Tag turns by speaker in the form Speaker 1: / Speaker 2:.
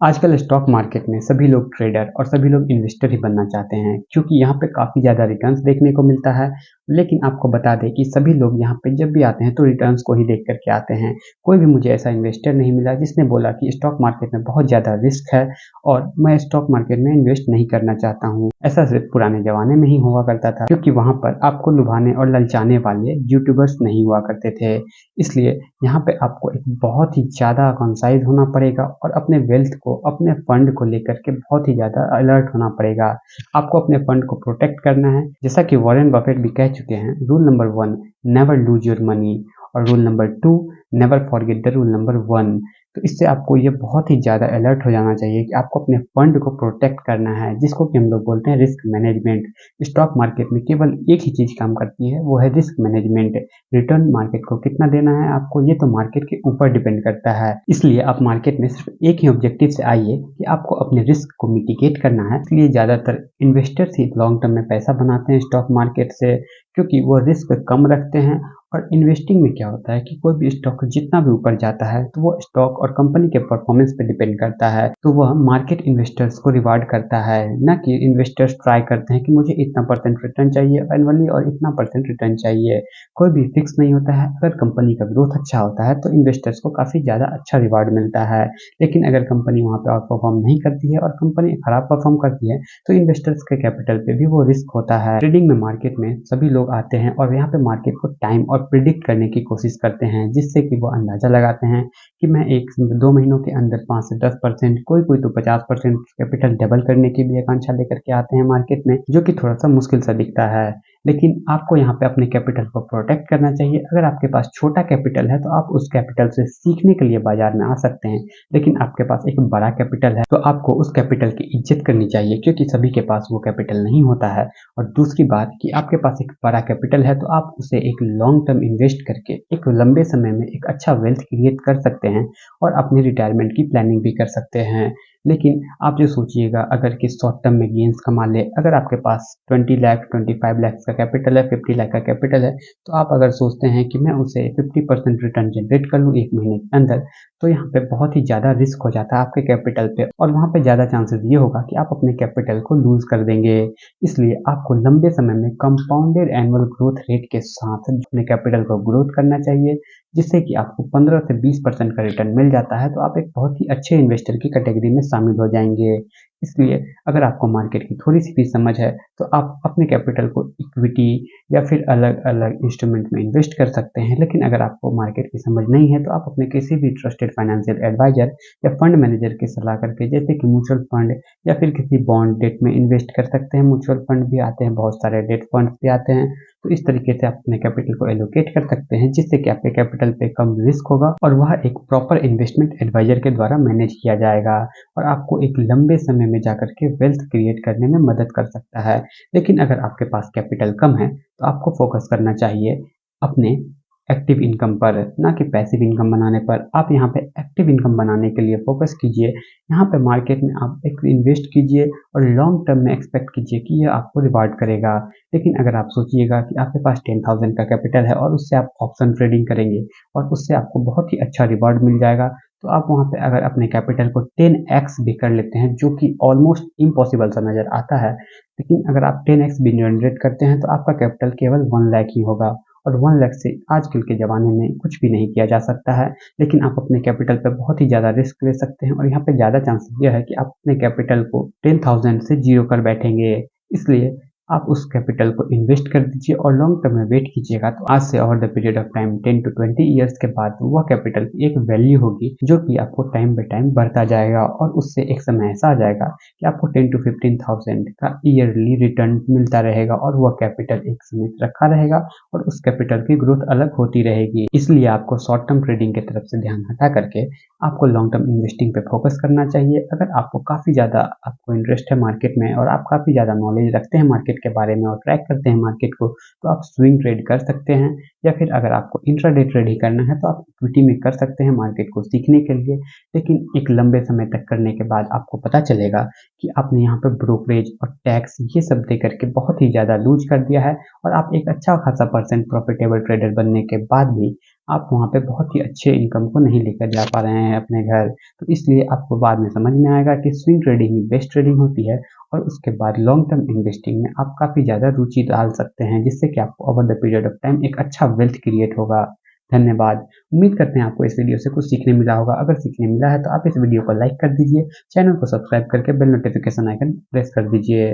Speaker 1: आजकल stock market में सभी लोग ट्रेडर और सभी लोग इन्वेस्टर ही बनना चाहते हैं क्योंकि यहाँ पे काफ़ी ज़्यादा रिटर्न्स देखने को मिलता है। लेकिन आपको बता दें कि सभी लोग यहाँ पे जब भी आते हैं तो रिटर्न्स को ही देख कर के आते हैं। कोई भी मुझे ऐसा इन्वेस्टर नहीं मिला जिसने बोला कि स्टॉक मार्केट में बहुत ज़्यादा रिस्क है और मैं स्टॉक मार्केट में इन्वेस्ट नहीं करना चाहता हूँ। ऐसा सिर्फ पुराने ज़माने में ही हुआ करता था क्योंकि वहाँ पर आपको लुभाने और ललचाने वाले यूट्यूबर्स नहीं हुआ करते थे। इसलिए यहाँ पे आपको एक बहुत ही ज़्यादा कॉन्साइज़ होना पड़ेगा और अपने वेल्थ को, अपने फंड को लेकर के बहुत ही ज़्यादा अलर्ट होना पड़ेगा। आपको अपने फंड को प्रोटेक्ट करना है। जैसा कि वॉरेन बफेट भी कह चुके हैं, rule number 1 never lose your money और rule number 2 never forget the rule number 1। तो इससे आपको ये बहुत ही ज़्यादा अलर्ट हो जाना चाहिए कि आपको अपने फंड को प्रोटेक्ट करना है, जिसको कि हम लोग बोलते हैं रिस्क मैनेजमेंट। स्टॉक मार्केट में केवल एक ही चीज़ काम करती है, वो है रिस्क मैनेजमेंट। रिटर्न मार्केट को कितना देना है आपको, ये तो मार्केट के ऊपर डिपेंड करता है। इसलिए आप मार्केट में सिर्फ एक ही ऑब्जेक्टिव से आइए कि आपको अपने रिस्क को मिटिगेट करना है। इसलिए ज़्यादातर इन्वेस्टर्स ही लॉन्ग टर्म में पैसा बनाते हैं स्टॉक मार्केट से, क्योंकि वो रिस्क कम रखते हैं। और इन्वेस्टिंग में क्या होता है कि कोई भी स्टॉक जितना भी ऊपर जाता है तो वो स्टॉक और कंपनी के परफॉर्मेंस पे डिपेंड करता है, तो वह मार्केट इन्वेस्टर्स को रिवार्ड करता है, ना कि इन्वेस्टर्स ट्राई करते हैं कि मुझे इतना परसेंट रिटर्न चाहिए एनुअली और इतना परसेंट रिटर्न चाहिए। कोई भी फिक्स नहीं होता है। अगर कंपनी का ग्रोथ अच्छा होता है तो इन्वेस्टर्स को काफ़ी ज़्यादा अच्छा रिवार्ड मिलता है, लेकिन अगर कंपनी वहाँ पे आउट परफॉर्म नहीं करती है और कंपनी खराब परफॉर्म करती है तो इन्वेस्टर्स के कैपिटल पे भी वो रिस्क होता है। ट्रेडिंग में मार्केट में सभी लोग आते हैं और यहाँ पे मार्केट को टाइम और प्रिडिक्ट करने की कोशिश करते हैं, जिससे कि वो अंदाज़ा लगाते हैं कि मैं 1-2 महीनों के अंदर 5 से 10%, कोई तो 50% कैपिटल डबल करने की भी आकांक्षा लेकर के आते हैं मार्केट में, जो कि थोड़ा-सा मुश्किल सा दिखता है। लेकिन आपको यहाँ पे अपने कैपिटल को प्रोटेक्ट करना चाहिए। अगर आपके पास छोटा कैपिटल है तो आप उस कैपिटल से सीखने के लिए बाज़ार में आ सकते हैं, लेकिन आपके पास एक बड़ा कैपिटल है तो आपको उस कैपिटल की इज़्ज़त करनी चाहिए, क्योंकि सभी के पास वो कैपिटल नहीं होता है। और दूसरी बात कि आपके पास एक बड़ा कैपिटल है तो आप उसे एक लॉन्ग टर्म इन्वेस्ट करके एक लंबे समय में एक अच्छा वेल्थ क्रिएट कर सकते हैं और अपने रिटायरमेंट की प्लानिंग भी कर सकते हैं। लेकिन आप जो सोचिएगा अगर कि शॉर्ट टर्म में गेन्स कमा ले, अगर आपके पास 20 लाख 25 लाख का कैपिटल है, 50 लाख का कैपिटल है, तो आप अगर सोचते हैं कि मैं उसे 50% रिटर्न जनरेट कर लूँ 1 महीने के अंदर, तो यहाँ पे बहुत ही ज़्यादा रिस्क हो जाता है आपके कैपिटल पे और वहाँ पे ज़्यादा चांसेस ये होगा कि आप अपने कैपिटल को लूज़ कर देंगे। इसलिए आपको लंबे समय में कंपाउंडेड एनुअल ग्रोथ रेट के साथ अपने कैपिटल को ग्रोथ करना चाहिए, जिससे कि आपको 15 से 20% का रिटर्न मिल जाता है, तो आप एक बहुत ही अच्छे इन्वेस्टर की कैटेगरी में शामिल हो जाएँगे। इसलिए अगर आपको मार्केट की थोड़ी-सी भी समझ है, तो आप अपने कैपिटल को इक्विटी या फिर अलग-अलग इंस्ट्रूमेंट में इन्वेस्ट कर सकते हैं। लेकिन अगर आपको मार्केट की समझ नहीं है, तो आप अपने किसी भी ट्रस्टेड फाइनेंशियल एडवाइज़र या फंड मैनेजर की सलाह करके, जैसे कि म्यूचुअल फंड या फिर किसी बॉन्ड डेट में इन्वेस्ट कर सकते हैं। म्यूचुअल फंड भी आते हैं, बहुत सारे डेट फंड्स भी आते हैं। तो इस तरीके से आप अपने कैपिटल को एलोकेट कर सकते हैं, जिससे कि आपके कैपिटल पे कम रिस्क होगा और वह एक प्रॉपर इन्वेस्टमेंट एडवाइज़र के द्वारा मैनेज किया जाएगा और आपको एक लंबे समय में जाकर के वेल्थ क्रिएट करने में मदद कर सकता है। लेकिन अगर आपके पास कैपिटल कम है, तो आपको फोकस करना चाहिए अपने एक्टिव इनकम पर, ना कि पैसिव इनकम बनाने पर। आप यहाँ पे एक्टिव इनकम बनाने के लिए फोकस कीजिए। यहाँ पे मार्केट में आप एक इन्वेस्ट कीजिए और लॉन्ग टर्म में एक्सपेक्ट कीजिए कि ये आपको रिवार्ड करेगा। लेकिन अगर आप सोचिएगा कि आपके पास 10,000 का कैपिटल है और उससे आप ऑप्शन ट्रेडिंग करेंगे और उससे आपको बहुत ही अच्छा रिवार्ड मिल जाएगा, तो आप वहाँ पे अगर अपने कैपिटल को 10x भी कर लेते हैं, जो कि ऑलमोस्ट इम्पॉसिबल सा नज़र आता है, लेकिन अगर आप 10x भी जनरेट करते हैं तो आपका कैपिटल केवल 1 लाख ही होगा और 1 लाख से आजकल के ज़माने में कुछ भी नहीं किया जा सकता है। लेकिन आप अपने कैपिटल पे बहुत ही ज़्यादा रिस्क ले सकते हैं और यहाँ पे ज़्यादा चांसेस ये है कि आप अपने कैपिटल को 10,000 से ज़ीरो कर बैठेंगे। इसलिए आप उस कैपिटल को इन्वेस्ट कर दीजिए और लॉन्ग टर्म में वेट कीजिएगा, तो आज से over the period of time 10 to 20 years के बाद वह कैपिटल की एक वैल्यू होगी, जो कि आपको टाइम बाय टाइम बढ़ता जाएगा और उससे एक समय ऐसा आ जाएगा कि आपको 10 टू 15,000 का ईयरली रिटर्न मिलता रहेगा और वह कैपिटल एक समय रखा रहेगा और उस कैपिटल की ग्रोथ अलग होती रहेगी। इसलिए आपको शॉर्ट टर्म ट्रेडिंग की तरफ से ध्यान हटा करके आपको लॉन्ग टर्म इन्वेस्टिंग पे फोकस करना चाहिए। अगर आपको काफ़ी ज़्यादा आपको इंटरेस्ट है मार्केट में और आप काफ़ी ज़्यादा नॉलेज रखते हैं मार्केट के बारे में और ट्रैक करते हैं मार्केट को, तो आप स्विंग ट्रेड कर सकते हैं या फिर अगर आपको इंट्राडे ट्रेड ही करना है तो आप इक्विटी में कर सकते हैं मार्केट को सीखने के लिए। लेकिन एक लंबे समय तक करने के बाद आपको पता चलेगा कि आपने यहाँ पे ब्रोकरेज और टैक्स ये सब दे करके बहुत ही ज़्यादा लूज कर दिया है और आप एक अच्छा खासा परसेंट प्रॉफिटेबल ट्रेडर बनने के बाद भी आप वहाँ पे बहुत ही अच्छे इनकम को नहीं लेकर जा पा रहे हैं अपने घर। तो इसलिए आपको बाद में समझ में आएगा कि स्विंग ट्रेडिंग ही बेस्ट ट्रेडिंग होती है और उसके बाद लॉन्ग टर्म इन्वेस्टिंग में आप काफ़ी ज़्यादा रुचि डाल सकते हैं, जिससे कि आपको over the period of time एक अच्छा वेल्थ क्रिएट होगा। धन्यवाद। उम्मीद करते हैं आपको इस वीडियो से कुछ सीखने मिला होगा। अगर सीखने मिला है तो आप इस वीडियो को लाइक कर दीजिए, चैनल को सब्सक्राइब करके बेल नोटिफिकेशन आइकन प्रेस कर दीजिए।